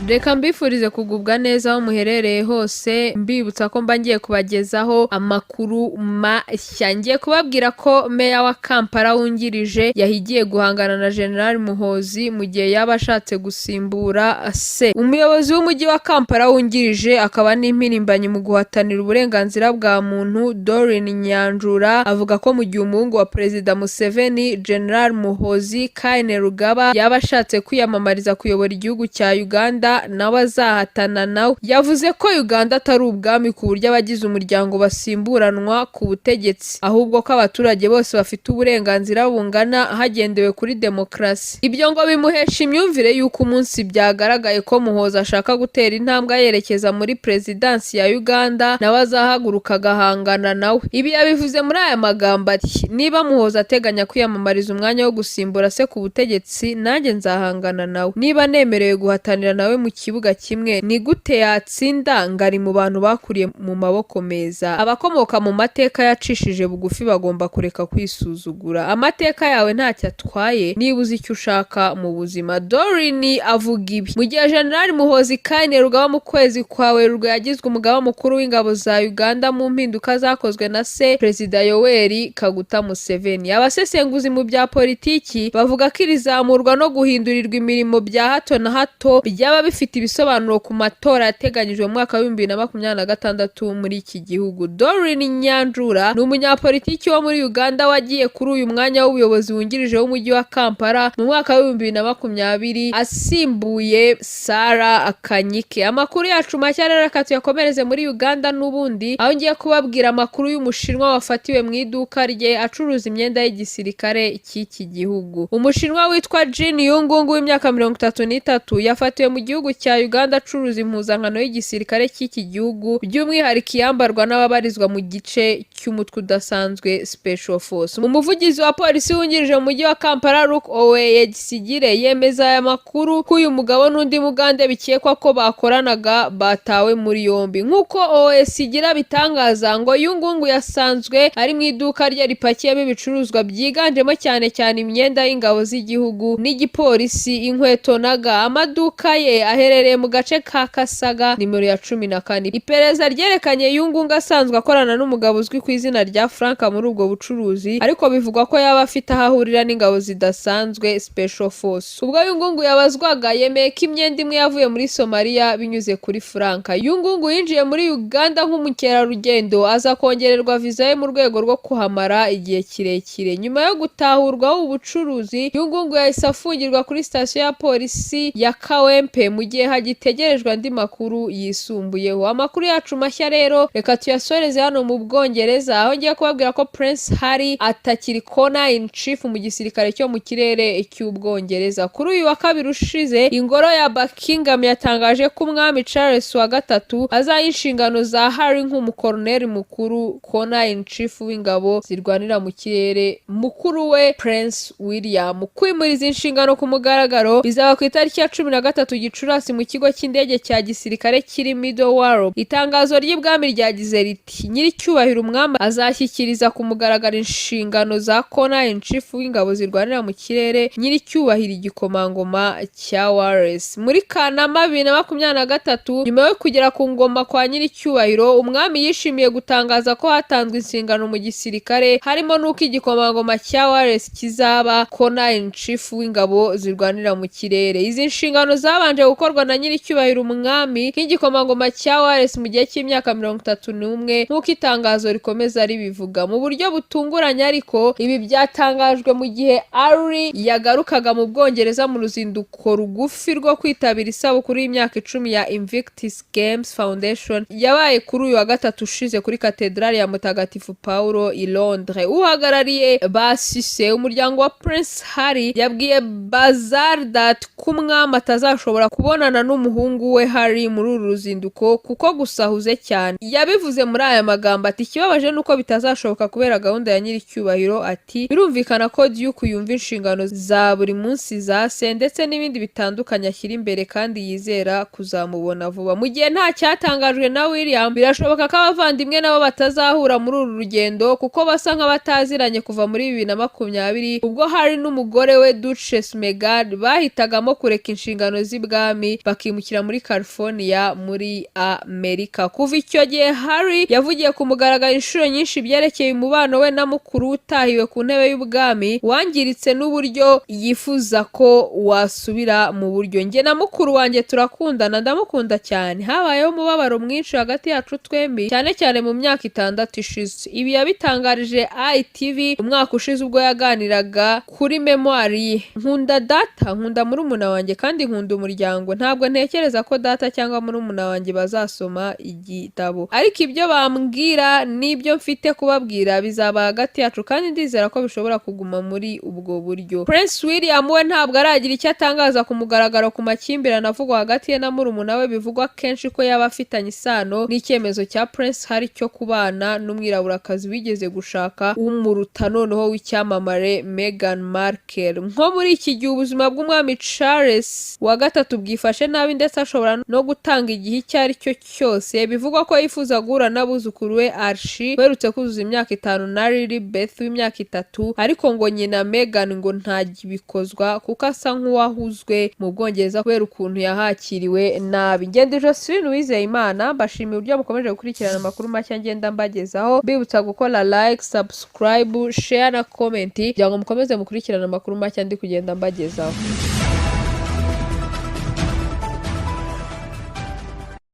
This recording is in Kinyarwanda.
Reka mbifurize kugubwa neza aho muherereye hose, mbibutsa ko mba ngiye kubagezaho amakuru mashya. Ngiye kubabwira ko meya wa Kampala wungirije yahigiye guhangana na General Muhoozi mu gihe yaba ashatse gusimbura se. Umuyobozi w'umujyi wa Kampala wungirije akaba n'impirimbanyi mu guhatanira uburenganzira bwa muntu Doreen Nyanjura avuga ko mu gihe umuhungu wa Perezida Museveni General Muhoozi Kainerugaba yaba ashatse kwiyamamariza kuyobora igihugu cya Uganda nawe azahatana nawe. Yavuze ko Uganda atari ubwami ku buryo abagize umuryango basimburanwa ku butegetsi, ahubwo ko abaturage bose bafite uburenganzira bungana hagendewe kuri demokarasi. Ibyo ngo bimuhesha imyumvire y'uko umunsi byagaragaye ko Muhoozi ashaka gutera intambwe yerekeza muri perezidansi ya Uganda nawe azahaguruka agahangana nawe. Ibi yabivuze muri aya magambo ati: niba Muhoozi ateganya kwiyamamariza umwanya wo gusimbura se ku butegetsi, nanjye nzahangana nawe. Niba nemerewe guhatanira nawe mu kibuga kimwe, ni gute yatsinda ngari mu bantu bakuriye mu maboko meza? Abakomoka mu mateka yacishije bugufi bagomba kureka kwisuzugura. Amateka yawe ntacyo atwaye niba uzi icyo ushaka mu buzima. Doreen avuga ibi mu gihe General Muhoozi Kainerugaba mu kwezi kwa Werurwe yagizwe umugaba mukuru w'ingabo za Uganda mu mpinduka zakozwe na se Perezida Yoweri Kaguta Museveni. Abasesenguzi mu bya politiki bavuga ko irizamurwa no guhindurirwa imirimo bya hato na hato byaba bifite ibisobanuro ku matora yateganyijwe mu mwaka wa 2026 muri iki gihugu. Doreen Nyanjura ni umunyapolitiki wo muri Uganda wagiye kuri uyu mwanya w'ubuyobozi wungirije w'umujyi wa Kampala mu mwaka wa 2020 asimbuye Sarah Akanyike. Amakuru yacu mashya rero reka tuyakomereze muri Uganda n'ubundi, aho ngiye kubabwira amakuru y'umushinwa wafatiwe mu iduka rye acuruza imyenda y'igisirikare cy'iki gihugu. Umushinwa witwa Jin Yungungu w'imyaka 33 yafatiwe mu gihugu cya Uganda acuruza impuzankano y'igisirikare cy'iki gihugu, by'umwihariko iyambarwa n'ababarizwa mu gice cy'umutwe udasanzwe Special Force. Umuvugizi wa polisi wungirije mu mujyi wa Kampala Luke Oweyesigire yemeza aya makuru ko uyu mugabo n'undi mugande bikekwa ko bakoranaga batawe muri yombi. Nk'uko Oweyesigire bitangaza ngo Yungungu yasanzwe ari mu iduka rye ripakiyemo ibicuruzwa byiganjemo cyane cyane imyenda y'ingabo z'igihugu n'igipolisi, inkweto naga. Amaduka ye aherereye mu gace ka Kasaga nimero ya 14. Iperereza ryerekanye Yungungu asanzwe akorana n'umugabo uzwi ku izina rya Frank muri ubwo bucuruzi, ariko bivugwa ko yaba afite aho ahurira n'ingabo zidasanzwe Special Force. Ubwo Yungungu yabazwaga yemeye ko imyenda imwe yavuye muri Somalia binyuze kuri Frank. Yungungu yinjiye muri Uganda nk'umukerarugendo, aza kongererwa viza ye mu rwego rwo kuhamara igihe kirekire. Nyuma yo gutahurwaho ubucuruzi, Yungungu yahise afungirwa kuri sitasiyo ya polisi ya Kawempe mu gihe hagitegerejwe andi makuru yisumbuyeho. Amakuru yacu mashya rero reka tuyasoreze hano mu Bwongereza, aho ngiye kubabwira ko Prince Harry atakiri Commander in Chief mu gisirikare cyo mu kirere cy'Ubwongereza. Kuri uyu wa kabiri ushize, ingoro ya Buckingham yatangaje ko umwami Charles wa gatatu azaha inshingano za Harry nk'umukoloneli mukuru, Commander in Chief w'ingabo zirwanira mu kirere. Mukuru we Prince William kwimuriza inshingano ku mugaragaro bizaba ku itariki ya 13 Gicurasi mu kigo cy'indege cya gisirikare kiri Middlewar. Itangazo ry'ibwami ryagize riti: nyiricyubahiro umwami azashyikiriza ku mugaragaro inshingano za Commander in Chief w'ingabo zirwanira mu kirere nyiricyubahiro igikomangoma cya Wales. Muri Kanama 2023, nyuma yo kugera ku ngoma kwa nyiricyubahiro, umwami yishimiye gutangaza ko hatanzwe inshingano mu gisirikare, harimo n'uko igikomangoma cya Wales kizaba Commander in Chief w'ingabo zirwanira mu kirere. Izi nshingano zabanje gukorwa na nyiricyubahiro umwami nk'igikomangoma cya Wales mu gihe cy'imyaka 31 nk'uko itangazo rikomeza ribivuga. Mu buryo butunguranye ariko, ibi byatangajwe mu gihe Harry yagarukaga mu Bwongereza mu ruzinduko rugufi rwo kwitabira isabukuru y'imyaka 10 ya Invictus Games Foundation yabaye kuri uyu wa gatatu ushize kuri katedrali ya Mutagatifu Paulo i Londres. Uhagarariye basise umuryango wa Prince Harry yabwiye Bazardat ko umwami atazashobora kubonana n'umuhungu we Harry muri uru ruzinduko kuko gusahuze cyane. Yabivuze muri aya magambo ati: ikibabaje nuko bitazashoboka kubera gahunda ya nyiricyubahiro. Ati: birumvikana ko Duke yumva inshingano za buri munsi za se ndetse n'ibindi bitandukanye ashyira imbere kandi yizera kuzamubona vuba. Mu gihe nta cyatangajwe na William, birashoboka ko abavandimwe nabo batazahura muri uru rugendo kuko basa nk'abataziranye kuva muri 2020 ubwo Harry n'umugore we Duchess Meghan bahitagamo kureka inshingano z'ibwami y'ubwami bakimukira muri California muri Amerika. Kuva icyo gihe Harry yavugiye ku mugaragaro inshuro nyinshi byerekeye umubano we na mukuru utahiwe ku ntebe y'ubwami wangiritse n'uburyo yifuza ko wasubira mu buryo. Njye na mukuru wanjye turakundana, ndamukunda cyane, habayeho umubabaro mwinshi hagati yacu twembi cyane cyane mu myaka 6 ishize. Ibi yabitangarije ITV umwaka ushize ubwo yaganiraga kuri memoire ye. Nkunda data, nkunda murumuna wanjye kandi nkunda umuryango. Ntabwo ntekereza ko data cyangwa murumuna wanjye bazasoma igitabo, ariko ibyo bambwira n'ibyo mfite kubabwira bizaba hagati yacu kandi ndizera ko bishobora kuguma muri ubwo buryo. Prince William we ntabwo aragira icyo atangaza ku mugaragaro ku makimbirane avugwa hagati ye na murumuna we, bivugwa kenshi ko yaba afitanye isano n'icyemezo cya Prince Harry cyo kubana n'umwiraburakazi wigeze gushaka umuruta noneho w'icyamamare Meghan Markle. Nko muri iki gihe ubuzima bw'umwami Charles wa gatatu bwifashe nabi ndetse ashobora no gutanga igihe icyo ari cyo cyose. Bivugwa ko yifuza guhura n'abuzukuru we Archie werutse kuzuza imyaka 5 na Lilibeth w'imyaka 3, ariko ngo nyina Meghan ngo ntagibikozwa kuko asa nk'uwahuzwe mu Bwongereza kubera ukuntu yahakiriwe nabi. Ngende Josephine Uwizeyimana, mbashimiye uburyo mukomeje gukurikirana amakuru make ngenda mbagezaho, mbibutsa gukora like, subscribe, share na comment kugira ngo mukomeze mukurikirana amakuru make ndi kugenda mbagezaho.